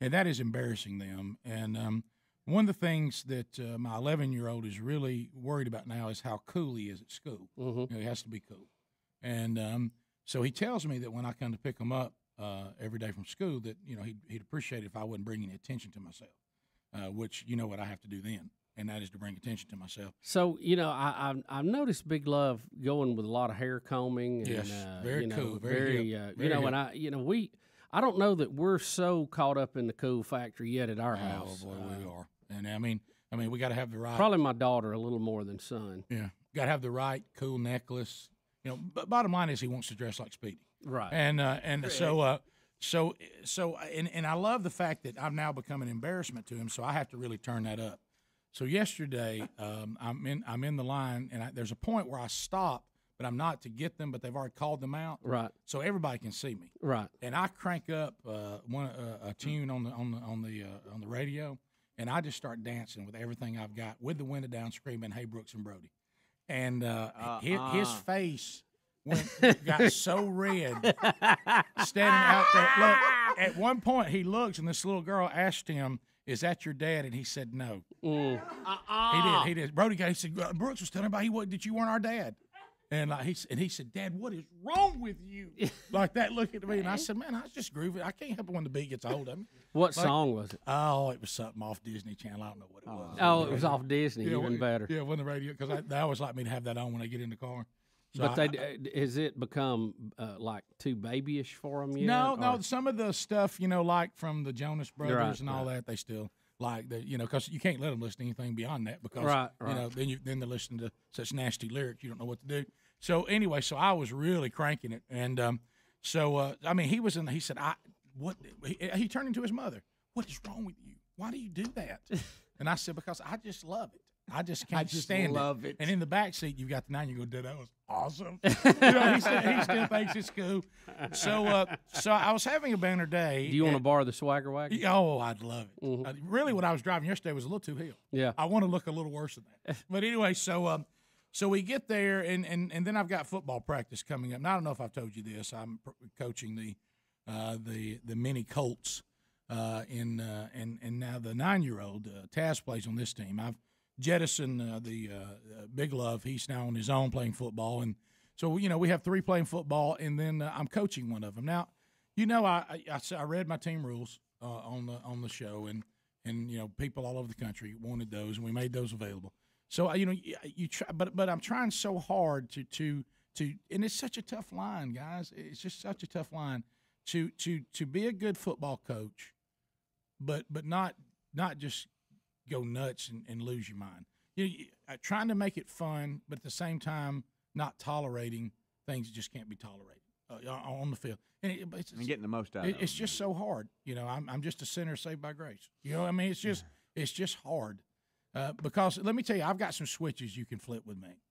and that is embarrassing them. And one of the things that my 11-year-old is really worried about now is how cool he is at school. He has to be cool. And so he tells me that when I come to pick him up every day from school that, he'd appreciate it if I wouldn't bring any attention to myself, which you know what I have to do then, and that is to bring attention to myself. So, I've noticed Big Love going with a lot of hair combing. And, yes, very cool. Very hip, and I don't know that we're so caught up in the cool factor yet at our house. Oh, boy, we are. And, I mean, we got to have the right. Probably my daughter a little more than son. Yeah. Got to have the right cool necklace. But bottom line is he wants to dress like Speedy. Right. And I love the fact that I've now become an embarrassment to him, so I have to really turn that up. So yesterday, I'm in the line, and there's a point where I stop, but I'm not to get them, but they've already called them out. Right. So everybody can see me. Right. And I crank up a tune on the radio, and I just start dancing with everything I've got, with the window down, screaming, "Hey, Brooks and Brody." And his face got so red standing out there. Look, at one point he looks, and this little girl asked him, "Is that your dad?" And he said no. He did. Brody he said, Brooks was telling me that you weren't our dad. And he said, "Dad, what is wrong with you?" Like that, looking at me, and I said, "Man, I was just grooving. I can't help it when the beat gets a hold of me." What song was it? Oh, it was something off Disney Channel. I don't know what it was. Oh, it was off Disney. Even better. Yeah, on the radio, because they always like me to have that on when I get in the car. So but has it become like too babyish for them yet? No. Some of the stuff, like from the Jonas Brothers and all that, they still like that. Because you can't let them listen to anything beyond that, because then they're listening to such nasty lyrics, you don't know what to do. So anyway, I was really cranking it, and he was in. He said, He turned into his mother. "What is wrong with you? Why do you do that?" And I said, "Because I just love it. I just can't stand it." And in the back seat, you've got the 9-year-old. That was awesome. He still thinks it's cool. So I was having a banner day. Do you want to borrow the Swagger wagon? Oh, I'd love it. Mm-hmm. Really, what I was driving yesterday was a little too hill. Yeah. I want to look a little worse than that. But anyway, so we get there, and then I've got football practice coming up. Now, I don't know if I've told you this. I'm coaching the mini Colts, and now the 9-year-old Taz plays on this team. I've jettisoned the Big Love. He's now on his own playing football, and so we have 3 playing football, and then I'm coaching one of them. Now, I read my team rules on the show, and people all over the country wanted those, and we made those available. So you try, but I'm trying so hard to, and it's such a tough line, guys. It's just such a tough line to be a good football coach, but not just go nuts and lose your mind. Trying to make it fun, but at the same time not tolerating things that just can't be tolerated on the field. And getting the most out of it. It's just so hard. I'm just a sinner saved by grace. It's just hard. Because let me tell you, I've got some switches you can flip with me,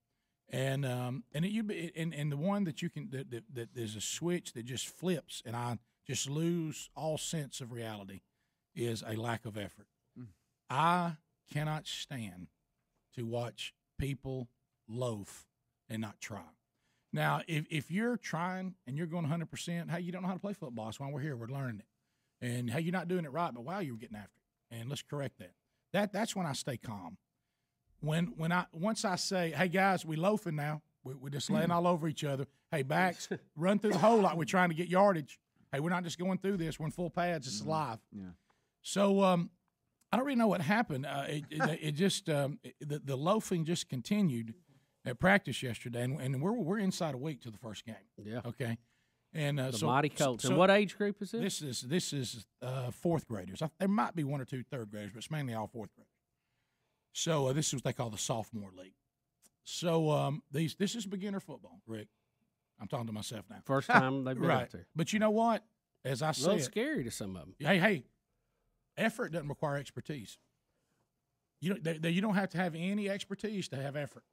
and the one that you can that there's a switch that just flips, and I just lose all sense of reality, is a lack of effort. I cannot stand to watch people loaf and not try. Now, if you're trying and you're going 100%, hey, you don't know how to play football. That's why we're here. We're learning it, and hey, you're not doing it right, but wow, you're getting after it, and let's correct that. That's when I stay calm. Once I say, "Hey guys, we loafing now. We're just laying all over each other. Hey, backs, run through the hole like we're trying to get yardage. Hey, we're not just going through this. We're in full pads. It's live." Yeah. So I don't really know what happened. The loafing just continued at practice yesterday, and we're inside a week to the first game. Yeah. Okay. And the mighty Colts. And what age group is this? This is fourth graders. There might be 1 or 2 third graders, but it's mainly all fourth graders. So this is what they call the sophomore league. So this is beginner football, Rick. I'm talking to myself now. First time they've been right. up there. But you know what? As I said, a little scary to some of them. Hey, effort doesn't require expertise. You don't have to have any expertise to have effort.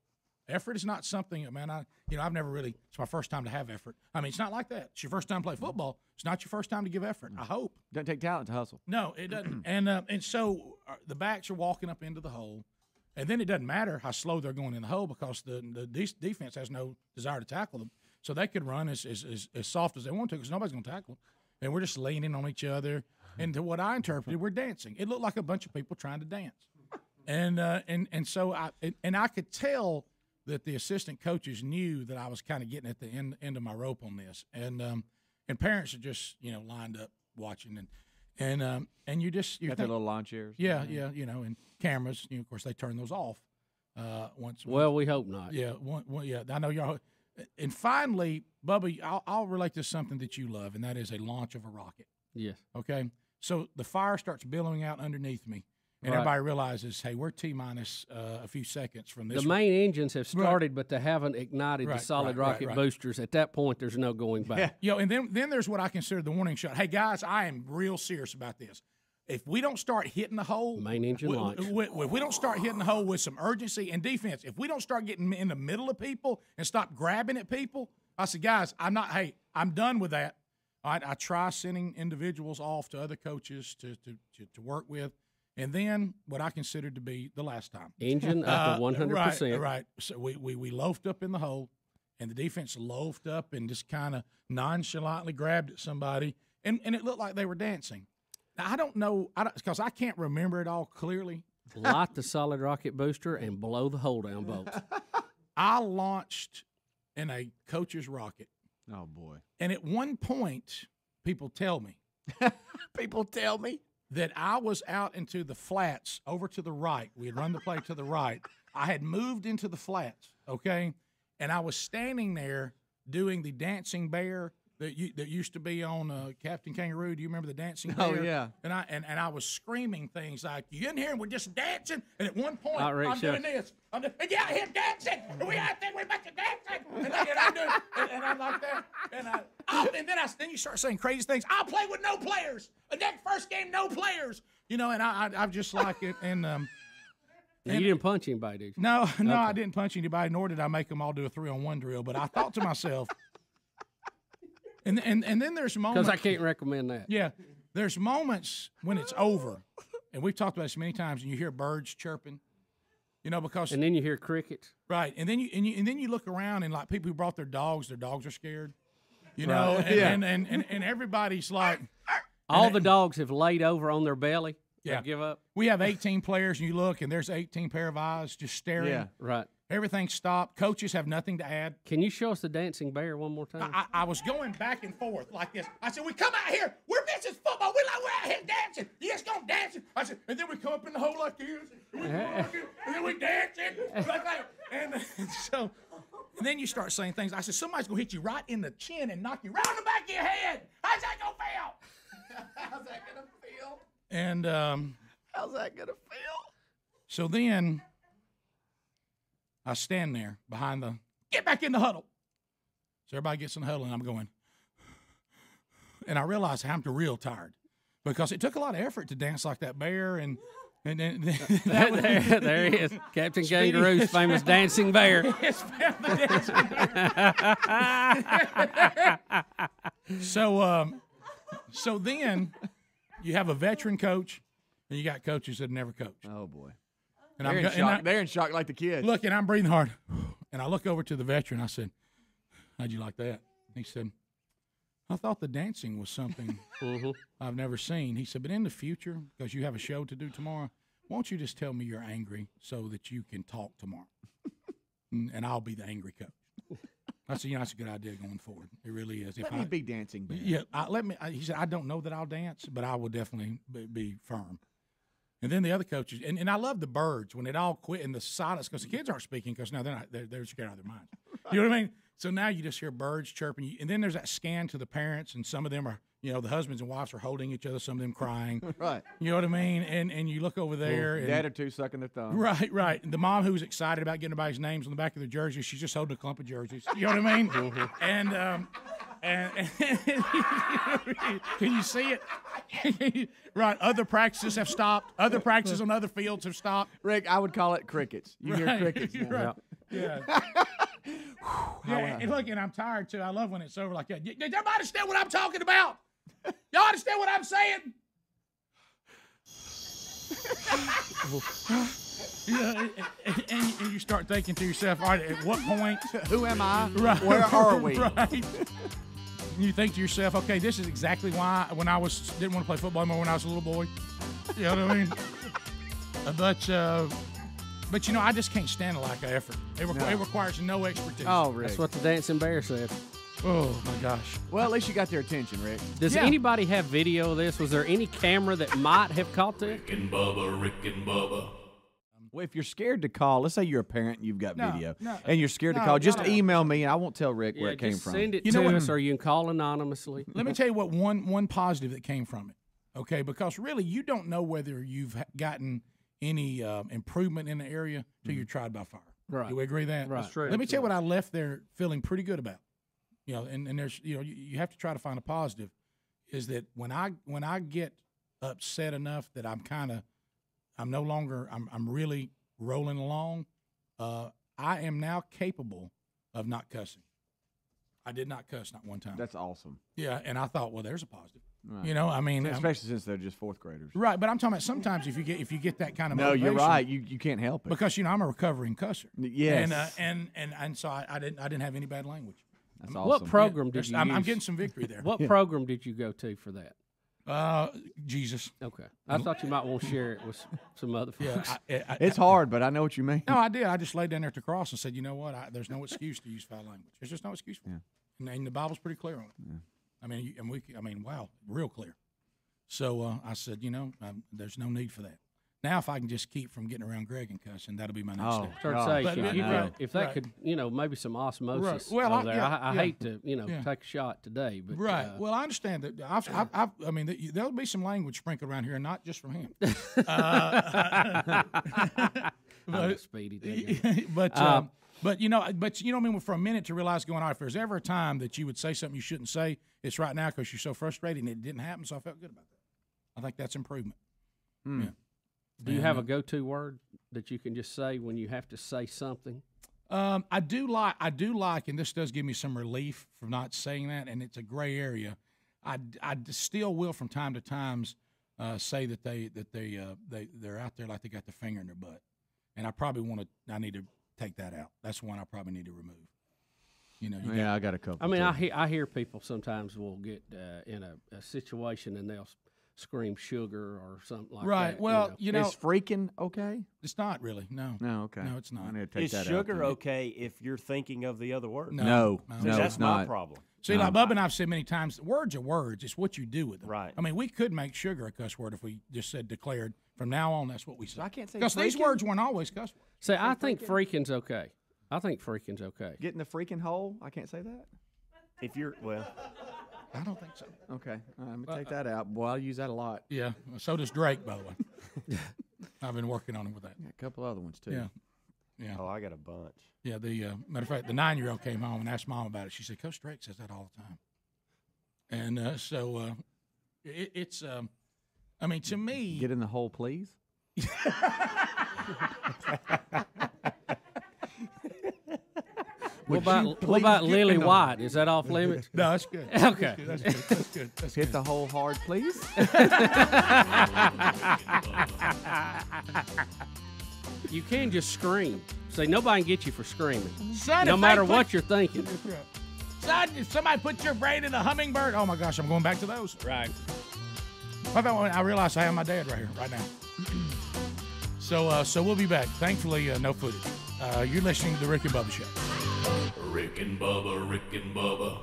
Effort is not something, man. I've never really. It's my first time to have effort. I mean, it's not like that. It's your first time to play football. It's not your first time to give effort. I hope. Doesn't take talent to hustle. No, it doesn't. And so the backs are walking up into the hole, and then it doesn't matter how slow they're going in the hole because the defense has no desire to tackle them. So they could run as soft as they want to because nobody's going to tackle them. And we're just leaning on each other. And to what I interpreted, we're dancing. It looked like a bunch of people trying to dance. And so I could tell that the assistant coaches knew that I was kind of getting at the end of my rope on this. And parents are just, lined up watching. And you got their little lawn chairs. Yeah, and cameras. Of course, they turn those off once. Well, we hope not. Yeah, yeah. I know y'all. And finally, Bubba, I'll relate to something that you love, and that is a launch of a rocket. Yes. Okay. So the fire starts billowing out underneath me, and Right. everybody realizes, hey, we're T-minus a few seconds from this. The main engines have started, but they haven't ignited the Right, solid right, rocket right. boosters. At that point, there's no going back. And then there's what I consider the warning shot. Hey, guys, I am real serious about this. If we don't start hitting the hole, Main engine launch. if we don't start hitting the hole with some urgency and defense, if we don't start getting in the middle of people and stop grabbing at people, I said, guys, I'm done with that. I try sending individuals off to other coaches to work with, and then what I considered to be the last time. Engine up to 100%. Right. So we loafed up in the hole, and the defense loafed up and just kind of nonchalantly grabbed at somebody, and it looked like they were dancing. Now, I don't know, because I can't remember it all clearly. Light the solid rocket booster and blow the hole down bolts. I launched in a coach's rocket. Oh, boy. And at one point, people tell me that I was out into the flats over to the right. We had run the play to the right. I had moved into the flats, okay? And I was standing there doing the dancing bear that used to be on Captain Kangaroo. Do you remember the dancing bear? Oh, yeah. And I was screaming things like, you in here and we're just dancing? And at one point, Rick, I'm doing this. I'm just, yeah, here dancing. And we out there, we're about to dancing. And I'm doing, and I'm like that. And then you start saying crazy things. I'll play with no players. The next first game, no players. And I'm just like it. And You didn't punch anybody, did you? no, I didn't punch anybody, nor did I make them all do a 3-on-1 drill. But I thought to myself, and then there's moments. Because I can't recommend that. Yeah, there's moments when it's over, and we've talked about this many times, and you hear birds chirping, because And then you hear crickets. right, and then you look around and like people who brought their dogs are scared, Right. and everybody's like, All the dogs have laid over on their belly. Yeah. They give up. we have 18 players, and you look, and there's 18 pair of eyes just staring. Yeah. Right. Everything stopped. Coaches have nothing to add. Can you show us the dancing bear one more time? I was going back and forth like this. I said, we come out here. We're missing football. We're out here dancing. You just going dancing. I said, and then we come up in the hole like this. And then we dancing. Like that. And so, and then you start saying things. I said, somebody's going to hit you right in the chin and knock you right on the back of your head. How's that going to feel? How's that going to feel? And How's that going to feel? so then I stand there behind get back in the huddle. So everybody gets in the huddle, and I'm going. And I realize I'm real tired because it took a lot of effort to dance like that bear. And then there he is. Captain Kangaroo's famous dancing bear. So then you have a veteran coach, and you got coaches that have never coached. Oh, boy. And They're in shock like the kids. Look, and I'm breathing hard. And I look over to the veteran. I said, how'd you like that? He said, I thought the dancing was something I've never seen. He said, but in the future, because you have a show to do tomorrow, won't you just tell me you're angry so that you can talk tomorrow? And I'll be the angry coach. I said, that's a good idea going forward. It really is. Let me be dancing bear. Yeah, he said, I don't know that I'll dance, but I will definitely be firm. And then the other coaches, and I love the birds when it all quit in the silence because the kids aren't speaking because now they're scared out of their minds. You know what I mean? So now you just hear birds chirping, and then there's that scan to the parents, and some of them are, the husbands and wives are holding each other, some of them crying. Right. You know what I mean? And you look over there. And, dad or two sucking their thumb. Right. And the mom who's excited about getting everybody's names on the back of their jerseys, she's just holding a clump of jerseys. You know what I mean? And can you see it? Right. Other practices have stopped. Other practices on other fields have stopped. Rick, I would call it crickets. You hear crickets now. Right. Yeah. And look, and I'm tired too. I love when it's over like that. Does everybody understand what I'm talking about? Y'all understand what I'm saying? And you start thinking to yourself, all right, at what point? Who am I? Right. Where are we? Right. you think to yourself, okay, this is exactly why when I didn't want to play football anymore when I was a little boy. You know what I mean? But you know, I just can't stand a lack of effort. It requires no expertise. Oh, Rick. That's what the dancing bear said. Oh my gosh. Well, at least you got their attention, Rick. Does anybody have video of this? Was there any camera that might have caught this? Rick and Bubba. Well, if you're scared to call, let's say you're a parent and you've got video, no, and you're scared to call, just email me, and I won't tell Rick where it came just from. Send it You know to what? us, or you can call anonymously. Let me tell you what one positive that came from it. Okay, because really you don't know whether you've gotten any improvement in the area till you're tried by fire. Right. Do we agree that? Right. That's true. Let me tell you what I left there feeling pretty good about. You know, and there's you have to try to find a positive. Is that when I get upset enough that I'm really rolling along, I am now capable of not cussing. I did not cuss not one time. That's awesome. Yeah, and I thought, well, there's a positive. Right. You know, I mean, especially since they're just fourth graders. Right, but I'm talking about sometimes if you get that kind of No, motivation, you're right. You can't help it because I'm a recovering cusser. Yes. And so I didn't have any bad language. That's awesome. What program did you use? I'm getting some victory there. What program did you go to for that? Jesus. Okay. I thought you might want to share it with some other folks. Yeah, It's hard, but I know what you mean. No, I did. I just laid down there at the cross and said, you know what? There's no excuse to use foul language. There's just no excuse for it. And the Bible's pretty clear on it. Yeah. I mean, wow, real clear. So I said, there's no need for that. Now, if I can just keep from getting around Greg and cussing, that'll be my next step. If that could, maybe some osmosis. Right. Well, there. I hate to, take a shot today, but right. Well, I understand that. There'll be some language sprinkled around here, and not just from him. I'm speedy. But I mean, for a minute to realize going on, if there's ever a time that you would say something you shouldn't say, it's right now because you're so frustrated and it didn't happen. So I felt good about that. I think that's improvement. Yeah. Do you have a go-to word that you can just say when you have to say something? I do like, and this does give me some relief from not saying that, and it's a gray area. I still will from time to time say that they're out there like they got the finger in their butt, and I need to take that out. That's one I probably need to remove. I got a couple. I mean, I hear people sometimes will get in a situation and they'll scream sugar or something like that. Right. Well, is freaking okay? It's not really. No. No. Okay. No, it's not. I need to take Is that sugar out, okay if you're thinking of the other word? No, that's it's my not. problem. See, like Bubba and I've said many times, words are words. It's what you do with them. Right. I mean, we could make sugar a cuss word if we just said declared. From now on, that's what we say. I can't say because these freaking? words weren't always cuss words. See, I think freaking's okay. Get in the freaking hole? I can't say that? If you're, I don't think so. Okay. I'm going to take that out. Boy, I use that a lot. Yeah. So does Drake, by the way. I've been working on him with that. Yeah, a couple other ones, too. Yeah. Yeah. Oh, I got a bunch. Yeah. The matter of fact, the 9-year-old came home and asked Mom about it. She said, Coach Drake says that all the time. And so it's, I mean, to me. Get in the hole, please. What about Lily White? Is that off limits? No, that's good. Okay. That's good. That's Hit good. the hole hard, please. You can just scream. Say nobody can get you for screaming. Son, no if matter they what you're thinking. Son, if somebody put your brain in a hummingbird, oh my gosh, I'm going back to those. Right. I realized I have my dad right here, right now. So we'll be back. Thankfully, no footage. You're listening to the Rick and Bubba Show. Rick and Bubba.